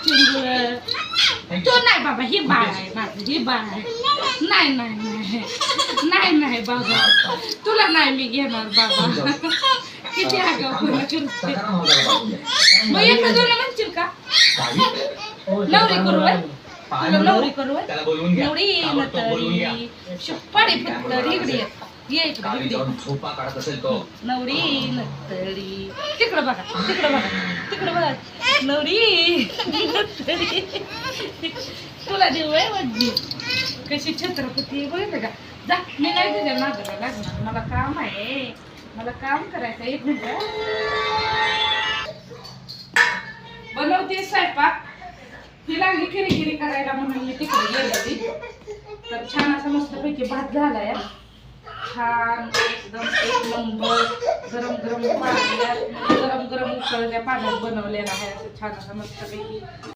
चिंगुळ तो नाही बाबा, ही बाळ आहे माझं, ही बाळ आहे. नाही नाही नाही नाही नाही बाबा, तुला नाही मी घेणार बाबा. किती आगाऊपणा करते. मग एकच दोन म्हणशील का? नवरी करू होय? तुला नवरी करू होय? नवरी नतरी शुप्पाडी फुटलं इकडे ये इकडे नवरी नतरी. तिकडं बघा, तिकडं बघा, तिकडं बघा. नवरी नतरी तुला देऊ आहे वड्डी. कशी छत्रपती बघितलं का? जा, मी नाही तुझ्या नादाला लागणार. मला काम आहे, मला काम करायचं. एक मिनिट बनवते स्वयंपाक. ती लागली किरीकिरी करायला म्हणून मी तिकडे गेले. तर छान असा मस्तपैकी भात झालाय. छान एकदम एक नंबर गरम गरम पाण्यात, गरम गरम उकळल्या पाण्यात बनवलेला आहे. असं छान असा मस्तपैकी